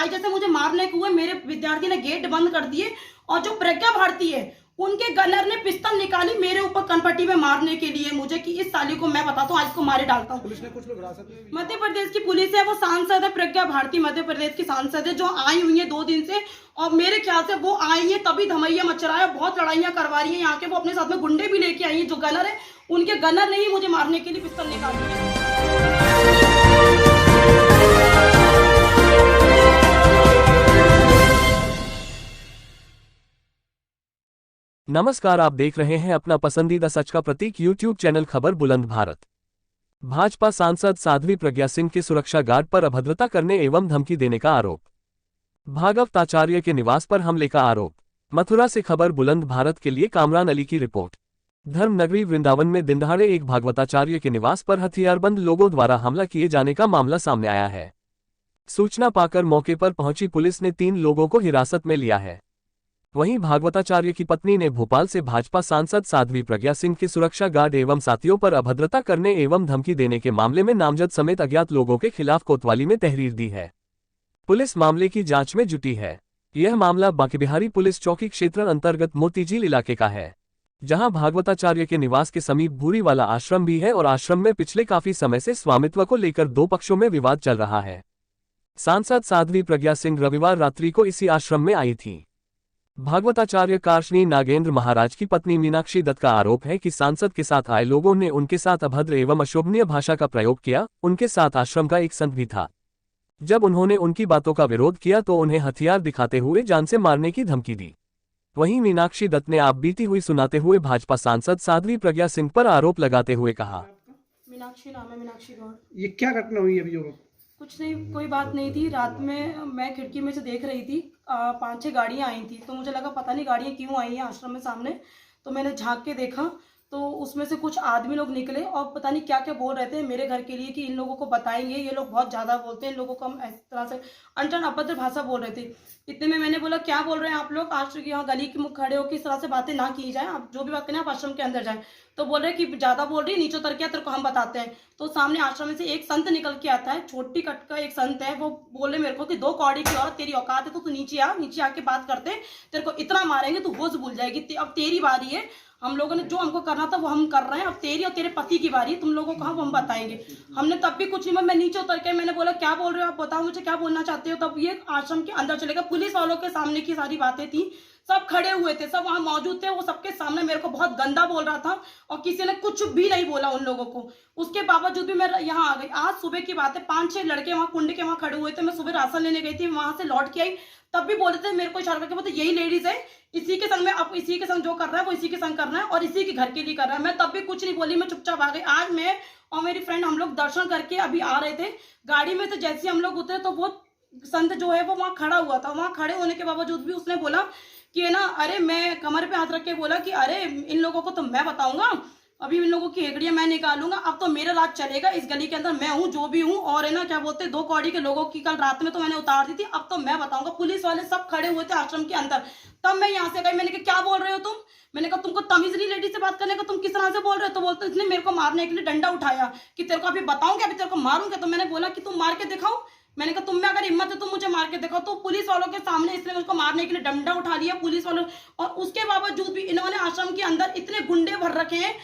आई जैसे मुझे मारने के हुए मेरे विद्यार्थी ने गेट बंद कर दिए और जो प्रज्ञा भारती है उनके गनर ने पिस्तौल निकाली मेरे ऊपर कनपट्टी में मारने के लिए मुझे कि इस साली को मैं बताता हूँ आज को मारे डालता हूँ। पुलिस ने कुछ लोग हिरासत में भी। मध्य प्रदेश की पुलिस है, वो सांसद है प्रज्ञा भारती, मध्य प्रदेश की सांसद है जो आई हुई है 2 दिन से, और मेरे ख्याल से वो आई है तभी धमैया मच रहा है, बहुत लड़ाइयां करवा रही है यहाँ के। वो अपने साथ में गुंडे भी लेके आई है, जो गनर है उनके गनर ने ही मुझे मारने के लिए पिस्तौल निकाली है। नमस्कार, आप देख रहे हैं अपना पसंदीदा सच का प्रतीक यूट्यूब चैनल खबर बुलंद भारत। भाजपा सांसद साध्वी प्रज्ञा सिंह के सुरक्षा गार्ड पर अभद्रता करने एवं धमकी देने का आरोप। भागवताचार्य के निवास पर हमले का आरोप। मथुरा से खबर बुलंद भारत के लिए कामरान अली की रिपोर्ट। धर्मनगरी वृंदावन में दिनदहाड़े एक भागवताचार्य के निवास पर हथियारबंद लोगों द्वारा हमला किए जाने का मामला सामने आया है। सूचना पाकर मौके पर पहुंची पुलिस ने 3 लोगों को हिरासत में लिया है। वहीं भागवताचार्य की पत्नी ने भोपाल से भाजपा सांसद साध्वी प्रज्ञा सिंह के सुरक्षा गार्ड एवं साथियों पर अभद्रता करने एवं धमकी देने के मामले में नामजद समेत अज्ञात लोगों के खिलाफ कोतवाली में तहरीर दी है। पुलिस मामले की जांच में जुटी है। यह मामला बांकीबिहारी पुलिस चौकी क्षेत्र अंतर्गत मोतीझील इलाके का है, जहां भागवताचार्य के निवास के समीप भूरी वाला आश्रम भी है और आश्रम में पिछले काफी समय से स्वामित्व को लेकर 2 पक्षों में विवाद चल रहा है। सांसद साध्वी प्रज्ञा सिंह रविवार रात्रि को इसी आश्रम में आई थी। भागवताचार्य कार्शनी नागेंद्र महाराज की पत्नी मीनाक्षी दत्त का आरोप है कि सांसद के साथ आए लोगों ने उनके साथ अभद्र एवं अशोभनीय भाषा का प्रयोग किया। उनके साथ आश्रम का एक संत भी था। जब उन्होंने उनकी बातों का विरोध किया तो उन्हें हथियार दिखाते हुए जान से मारने की धमकी दी। वहीं मीनाक्षी दत्त ने आप बीती हुई सुनाते हुए भाजपा सांसद साध्वी प्रज्ञा सिंह पर आरोप लगाते हुए कहा, मीनाक्षी नाम है, मीनाक्षी गौड़। ये क्या घटना हुई अभी? जो कुछ नहीं, कोई बात नहीं थी। रात में मैं खिड़की में से देख रही थी, 5-6 गाड़ियाँ आई थी, तो मुझे लगा पता नहीं गाड़ियाँ क्यों आई हैं आश्रम में सामने। तो मैंने झांक के देखा तो उसमें से कुछ आदमी लोग निकले और पता नहीं क्या क्या बोल रहे थे मेरे घर के लिए कि इन लोगों को बताएंगे, ये लोग बहुत ज़्यादा बोलते हैं, इन लोगों को हम इस तरह से अनटन अभद्र भाषा बोल रहे थे। इतने में मैंने बोला क्या बोल रहे हैं आप लोग, आश्रम की यहाँ गली के मुख खड़े हो कि इस तरह से बातें ना की जाए, आप जो भी बात करें आप आश्रम के अंदर जाए। तो बोल रहे कि ज़्यादा बोल रही, नीचे उतर के तेरे को हम बताते हैं। तो सामने आश्रम में से एक संत निकल के आता है, छोटी कट का एक संत है। वो बोले मेरे को कि 2 कौड़ी की औरत तेरी औकात है तो तू नीचे आ, नीचे आके बात करते, तेरे को इतना मारेंगे तू होश भूल जाएगी, अब तेरी बारी है, हम लोगों ने जो हमको करना था वो हम कर रहे हैं, अब तेरी और तेरे पति की बारी, तुम लोगों को हम बताएंगे। हमने तब भी कुछ नहीं, मैं नीचे उतर के मैंने बोला क्या बोल रहे हो आप, बताओ मुझे क्या बोलना चाहते हो। तब ये आश्रम के अंदर चले गए। पुलिस वालों के सामने की सारी बातें थी, सब खड़े हुए थे, सब वहां मौजूद थे। वो सबके सामने मेरे को बहुत गंदा बोल रहा था और किसी ने कुछ भी नहीं बोला उन लोगों को। उसके बावजूद भी मैं यहाँ आ गई। आज सुबह की बात है, 5-6 लड़के वहां कुंड के वहां खड़े हुए थे। मैं सुबह राशन लेने गई थी, वहां से लौट के आई, तब भी बोल रहे थे मेरे को इशारा करके, बोलते यही लेडीज है, इसी के संग में, अब इसी के संग जो कर रहा है वो इसी के संग करना है और इसी के घर के लिए कर रहा है। मैं तब भी कुछ नहीं बोली, मैं चुपचाप आ गई। आज मैं और मेरी फ्रेंड हम लोग दर्शन करके अभी आ रहे थे, गाड़ी में से जैसे हम लोग उतरे तो वो संत जो है वो वहां खड़ा हुआ था। वहां खड़े होने के बावजूद भी उसने बोला कि ना, अरे मैं कमर पे हाथ रख के बोला कि अरे इन लोगों को तो मैं बताऊंगा, अभी इन लोगों की हेगड़ियां मैं निकालूंगा, अब तो मेरा राज चलेगा इस गली के अंदर, मैं हूँ जो भी हूँ। और है ना क्या बोलते, 2 कौड़ी के लोगों की कल रात में तो मैंने उतार दी थी, अब तो मैं बताऊंगा। पुलिस वाले सब खड़े हुए थे आश्रम के अंदर। तब मैं यहाँ से गई, मैंने कहा क्या बोल रहे हो तुम, मैंने कहा तुमको तमीज नहीं लेडीज से बात करने का, तुम किस तरह से बोल रहे हो। तो बोलते इसने मेरे को मारने के लिए डंडा उठाया कि तेरे को अभी बताऊंगा, अभी तेरे को मारूंगा। तो मैंने बोला कि तुम मार के दिखाओ, मैंने कहा तुम में अगर हिम्मत है तो मुझे मार के दिखाओ। तो पुलिस वालों के सामने इसने मुझको मारने के लिए डंडा उठा लिया पुलिस वालों, और उसके बावजूद भी इन्होंने आश्रम के अंदर इतने गुंडे भर रखे हैं,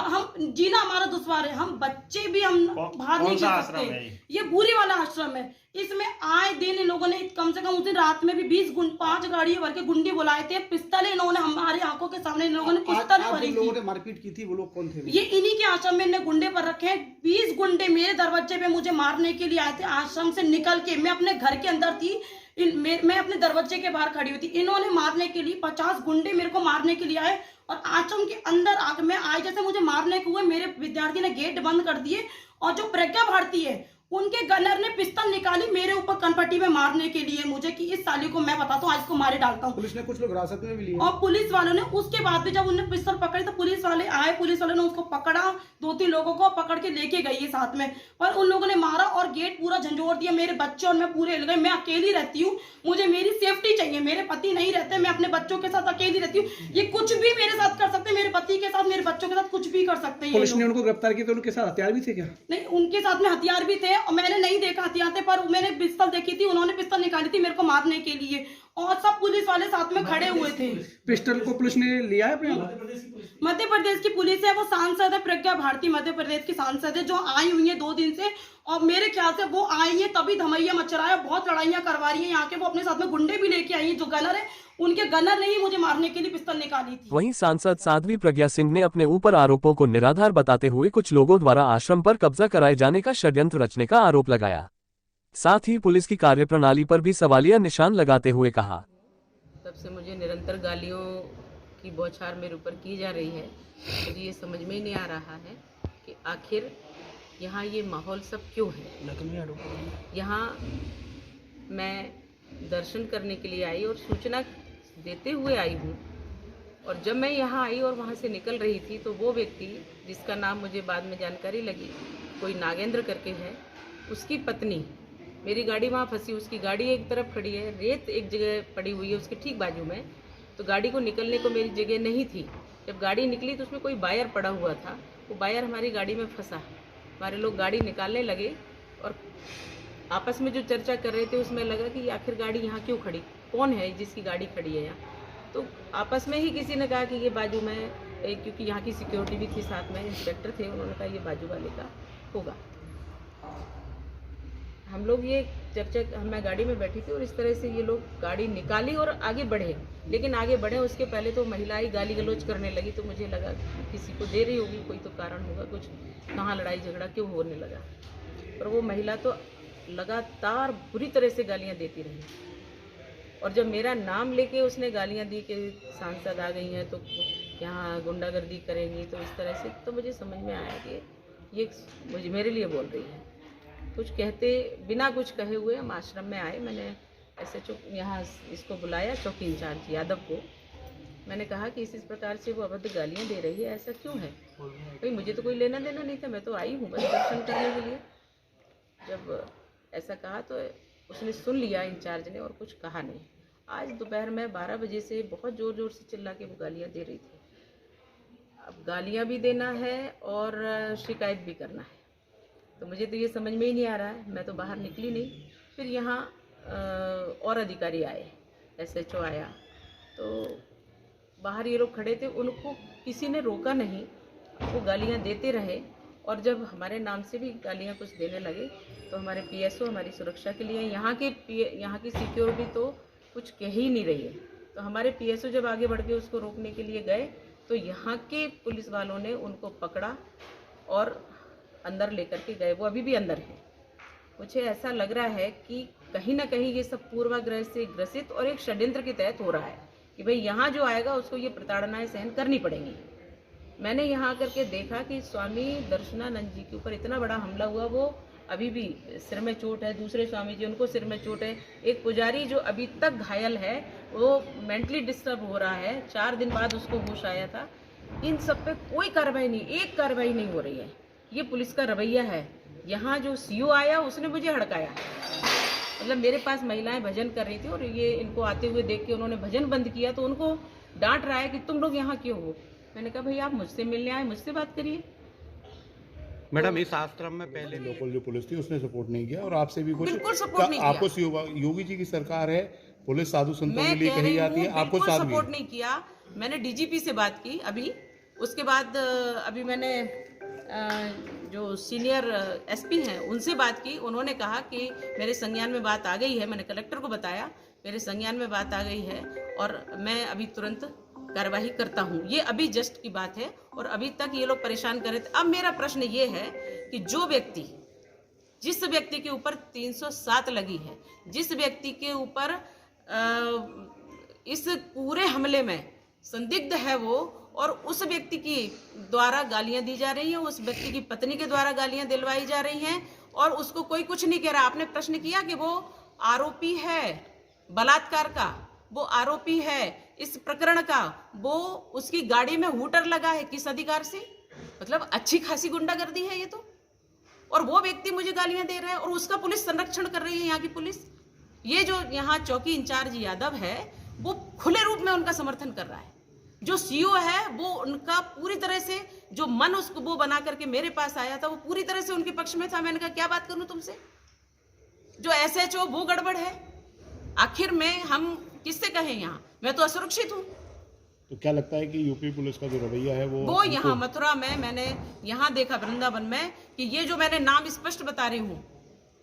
हम जीना हमारा दुश्वार है, हम बच्चे भी हम बाहर नहीं जा सकते। ये बुरी वाला आश्रम है। इसमें आए दिन इन लोगों ने कम से कम उस दिन रात में भी 5 गाड़ी भर के गुंडे बुलाए थे। पिस्तौल इन्होंने हमारे आंखों के सामने इन लोगों ने पिस्तौल भरी थी। लोगों ने मारपीट की थी, वो लोग कौन थे? ये इन्हीं के आश्रम में इन्हें गुंडे पर रखे हैं। 20 गुंडे मेरे दरवाजे पे मुझे मारने के लिए आए थे। आश्रम से निकल के मैं अपने घर के अंदर थी, मैं अपने दरवाजे के बाहर खड़ी हुई थी, इन्होंने मारने के लिए 50 गुंडे मेरे को मारने के लिए आए और आश्रम के अंदर आके मैं आई जैसे मुझे मारने के हुए मेरे विद्यार्थी ने गेट बंद कर दिए और जो प्रज्ञा भारती है उनके गनर ने पिस्तौल निकाली मेरे ऊपर कनपट्टी में मारने के लिए मुझे कि इस साली को मैं बताता हूँ आज को मारे डालता हूँ। पुलिस ने कुछ लोग हिरासत में भी लिए और पुलिस वालों ने उसके बाद भी जब उन्होंने पिस्तौल पकड़ी तो पुलिस वाले आए, पुलिस वालों ने उसको पकड़ा, 2-3 लोगों को पकड़ के लेके गई है साथ में, पर उन लोगों ने मारा और गेट पूरा झंझोर दिया। मेरे बच्चे और मैं पूरे हिल गए। मैं अकेली रहती हूँ, मुझे मेरी सेफ्टी चाहिए, मेरे पति नहीं रहते, मैं अपने बच्चों के साथ अकेली रहती हूँ। ये कुछ भी मेरे साथ कर सकते, मेरे पति के साथ, मेरे बच्चों के साथ कुछ भी कर सकते हैं। पुलिस ने उनको गिरफ्तार किया तो उनके साथ हथियार भी थे क्या? नहीं, उनके साथ में हथियार भी थे और मैंने नहीं देखा हथियाते, पर मैंने पिस्तौल देखी थी, उन्होंने पिस्तौल निकाली थी मेरे को मारने के लिए, और सब पुलिस वाले साथ में खड़े हुए थे। पिस्टल को पुलिस ने लिया है अपने? मध्य प्रदेश की पुलिस है, वो सांसद है प्रज्ञा भारती, मध्य प्रदेश की सांसद है, जो आई हुई है 2 दिन से, और मेरे ख्याल से वो आई है तभी धमैया मचा है, बहुत लड़ाइयां करवा रही है यहाँ के। वो अपने साथ में गुंडे भी लेके आई है, जो गनर है, उनके गनर ने ही मुझे मारने के लिए पिस्तौल निकाली थी। वहीं सांसद साध्वी प्रज्ञा सिंह ने अपने ऊपर आरोपों को निराधार बताते हुए कुछ लोगों द्वारा आश्रम पर कब्जा कराए जाने का षड्यंत्र रचने का आरोप लगाया। साथ ही पुलिस की कार्यप्रणाली पर भी सवालिया निशान लगाते हुए कहा, तब से मुझे निरंतर गालियों की बौछार मेरे ऊपर की जा रही है। मुझे ये समझ में ही नहीं आ रहा है कि आखिर यहाँ ये माहौल सब क्यों है। यहाँ मैं दर्शन करने के लिए आई और सूचना देते हुए आई हूँ, और जब मैं यहाँ आई और वहाँ से निकल रही थी तो वो व्यक्ति, जिसका नाम मुझे बाद में जानकारी लगी, कोई नागेंद्र करके है, उसकी पत्नी, मेरी गाड़ी वहाँ फंसी, उसकी गाड़ी एक तरफ खड़ी है, रेत एक जगह पड़ी हुई है उसके ठीक बाजू में, तो गाड़ी को निकलने को मेरी जगह नहीं थी। जब गाड़ी निकली तो उसमें कोई वायर पड़ा हुआ था, वो वायर हमारी गाड़ी में फंसा। हमारे लोग गाड़ी निकालने लगे और आपस में जो चर्चा कर रहे थे उसमें लगा कि आखिर गाड़ी यहाँ क्यों खड़ी, कौन है जिसकी गाड़ी खड़ी है यहाँ। तो आपस में ही किसी ने कहा कि ये बाजू में, क्योंकि यहाँ की सिक्योरिटी भी थी साथ में, इंस्पेक्टर थे, उन्होंने कहा ये बाजू वाले का होगा। हम लोग ये चर्चा, मैं गाड़ी में बैठी थी और इस तरह से ये लोग गाड़ी निकाली और आगे बढ़े, लेकिन आगे बढ़े उसके पहले तो महिलाएं गाली गलौज करने लगी। तो मुझे लगा किसी को दे रही होगी, कोई तो कारण होगा, कुछ कहाँ लड़ाई झगड़ा क्यों होने लगा। पर वो महिला तो लगातार बुरी तरह से गालियाँ देती रही, और जब मेरा नाम लेके उसने गालियाँ दी कि सांसद आ गई हैं तो यहाँ गुंडागर्दी करेंगी, तो इस तरह से तो मुझे समझ में आया कि ये मुझे मेरे लिए बोल रही है। कुछ कहते बिना कुछ कहे हुए हम आश्रम में आए। मैंने SHO यहाँ इसको बुलाया, चौकी इंचार्ज यादव को। मैंने कहा कि इस प्रकार से वो अभद्र गालियाँ दे रही है, ऐसा क्यों है भाई, मुझे तो कोई लेना देना नहीं था, मैं तो आई हूँ बस दर्शन करने के लिए। जब ऐसा कहा तो उसने सुन लिया इंचार्ज ने और कुछ कहा नहीं। आज दोपहर में 12 बजे से बहुत ज़ोर ज़ोर से चिल्ला के वो गालियाँ दे रही थी। अब गालियाँ भी देना है और शिकायत भी करना है, तो मुझे तो ये समझ में ही नहीं आ रहा है। मैं तो बाहर निकली नहीं। फिर यहाँ और अधिकारी आए, SHO आया, तो बाहर ये लोग खड़े थे, उनको किसी ने रोका नहीं, वो गालियाँ देते रहे। और जब हमारे नाम से भी गालियाँ कुछ देने लगे तो हमारे PSO हमारी सुरक्षा के लिए, यहाँ की सिक्योरिटी तो कुछ कह ही नहीं रही है। तो हमारे PSO जब आगे बढ़ के उसको रोकने के लिए गए तो यहाँ के पुलिस वालों ने उनको पकड़ा और अंदर लेकर के गए। वो अभी भी अंदर है। मुझे ऐसा लग रहा है कि कहीं ना कहीं ये सब पूर्वाग्रह से ग्रसित और एक षड्यंत्र के तहत हो रहा है कि भाई यहाँ जो आएगा उसको ये प्रताड़नाएं सहन करनी पड़ेंगी। मैंने यहाँ आकर के देखा कि स्वामी दर्शनानंद जी के ऊपर इतना बड़ा हमला हुआ, वो अभी भी सिर में चोट है, दूसरे स्वामी जी उनको सिर में चोट है, एक पुजारी जो अभी तक घायल है वो मेंटली डिस्टर्ब हो रहा है, 4 दिन बाद उसको होश आया था। इन सब पे कोई कार्रवाई नहीं, एक कार्रवाई नहीं हो रही है। ये पुलिस का रवैया है। यहाँ जो CO आया उसने मुझे हड़काया, मतलब मेरे पास महिलाएं भजन कर रही थी और ये इनको आते हुए देख के उन्होंने भजन बंद किया, तो उनको डांट रहा है कि तुम लोग यहाँ क्यों हो। मैंने कहा भाई आप मुझसे मिलने आए, मुझसे बात करिए। मैडम इस आश्रम में पहले लोकल जो पुलिस थी उसने सपोर्ट नहीं किया और आपसे भी कुछ बिल्कुल सपोर्ट नहीं किया। आपको योगी जी की सरकार है, पुलिस साधु संतों के लिए मैं कही जाती है, आपको साथ सपोर्ट नहीं किया। मैंने DGP से बात की अभी, उसके बाद अभी मैंने जो सीनियर SP हैं उनसे बात की। उन्होंने कहा कि मेरे संज्ञान में बात आ गई है। मैंने कलेक्टर को बताया मेरे संज्ञान में बात आ गई है और मैं अभी तुरंत कार्रवाई करता हूँ। ये अभी जस्ट की बात है और अभी तक ये लोग परेशान कर रहे थे। अब मेरा प्रश्न ये है कि जिस व्यक्ति के ऊपर 307 लगी है, जिस व्यक्ति के ऊपर इस पूरे हमले में संदिग्ध है वो, और उस व्यक्ति की द्वारा गालियां दी जा रही हैं, उस व्यक्ति की पत्नी के द्वारा गालियां दिलवाई जा रही हैं और उसको कोई कुछ नहीं कह रहा। आपने प्रश्न किया कि वो आरोपी है बलात्कार का, वो आरोपी है इस प्रकरण का, वो उसकी गाड़ी में हूटर लगा है, किस अधिकार से? मतलब अच्छी खासी गुंडागर्दी है ये तो। और वो व्यक्ति मुझे गालियां दे रहा है और उसका पुलिस संरक्षण कर रही है। यहाँ की पुलिस, ये जो यहाँ चौकी इंचार्ज यादव है वो खुले रूप में उनका समर्थन कर रहा है। जो सीईओ है वो उनका पूरी तरह से जो मन उसको वो बना करके मेरे पास आया था वो पूरी तरह से उनके पक्ष में था। मैंने कहा क्या बात करूं तुमसे, जो एसएचओ वो गड़बड़ है। आखिर में हम किससे कहें, यहाँ मैं तो असुरक्षित हूँ। तो क्या लगता है कि यूपी पुलिस का जो रवैया है वो यहाँ मथुरा में मैंने यहाँ देखा, वृंदावन में, कि ये जो मैंने नाम स्पष्ट बता रही हूँ,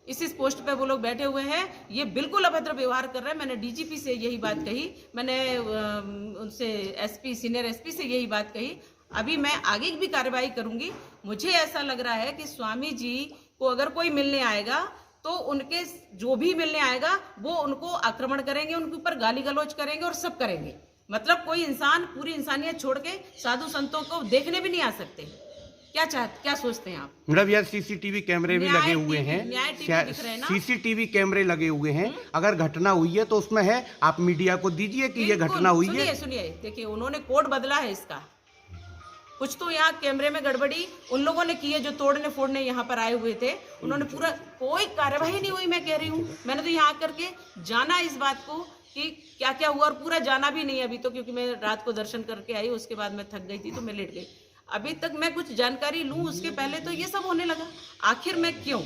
इस पोस्ट पे वो लोग बैठे हुए हैं, ये बिल्कुल अभद्र व्यवहार कर रहे हैं। मैंने डीजीपी से यही बात कही, मैंने उनसे एसपी, सीनियर एसपी से यही बात कही। अभी मैं आगे भी कार्रवाई करूंगी। मुझे ऐसा लग रहा है कि स्वामी जी को अगर कोई मिलने आएगा तो उनके जो भी मिलने आएगा वो उनको आक्रमण करेंगे, उनके ऊपर गाली गलौज करेंगे और सब करेंगे। मतलब कोई इंसान पूरी इंसानियत छोड़ के साधु संतों को देखने भी नहीं आ सकते। क्या सोचते हैं आप? मतलब यार सीसीटीवी कैमरे भी लगे हुए हैं, सीसीटीवी कैमरे लगे हुए हैं। अगर घटना हुई है तो उसमें है, आप मीडिया को दीजिए कि ये घटना हुई है। सुनिए, देखिए उन्होंने कोड बदला है इसका, कुछ तो यहाँ कैमरे में गड़बड़ी उन लोगों ने की है जो तोड़ने फोड़ने यहाँ पर आए हुए थे। उन्होंने पूरा, कोई कार्यवाही नहीं हुई। मैं कह रही हूँ, मैंने तो यहाँ आकर के जाना इस बात को कि क्या क्या हुआ, और पूरा जाना भी नहीं अभी तो, क्योंकि मैं रात को दर्शन करके आई, उसके बाद मैं थक गई थी तो मैं लेट गई। अभी तक मैं कुछ जानकारी लूं उसके पहले तो ये सब होने लगा। आखिर मैं क्यों,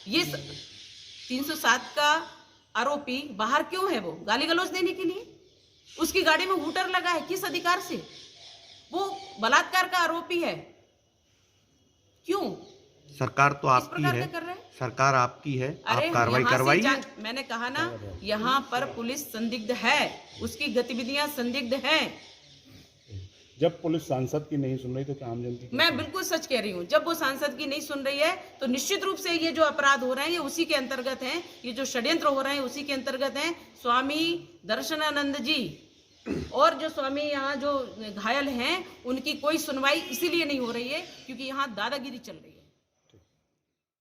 ये 307 का आरोपी बाहर क्यों है? वो गाली गलौज देने के लिए। उसकी गाड़ी में हूटर लगा है, किस अधिकार से? वो बलात्कार का आरोपी है। क्यों? सरकार तो आपकी है, सरकार आपकी है, आप कार्रवाई करवाइए। मैंने कहा ना, यहाँ पर पुलिस संदिग्ध है, उसकी गतिविधियां संदिग्ध हैं। जब पुलिस सांसद की नहीं सुन रही तो क्या आम जनता की? मैं बिल्कुल सच कह रही हूँ, जब वो सांसद की नहीं सुन रही है तो निश्चित रूप से ये जो अपराध हो रहे हैं ये उसी के अंतर्गत हैं, ये जो षड्यंत्र हो रहे हैं उसी के अंतर्गत हैं। स्वामी दर्शनानंद जी और जो स्वामी यहाँ जो घायल हैं उनकी कोई सुनवाई इसीलिए नहीं हो रही है क्योंकि यहाँ दादागिरी चल रही है।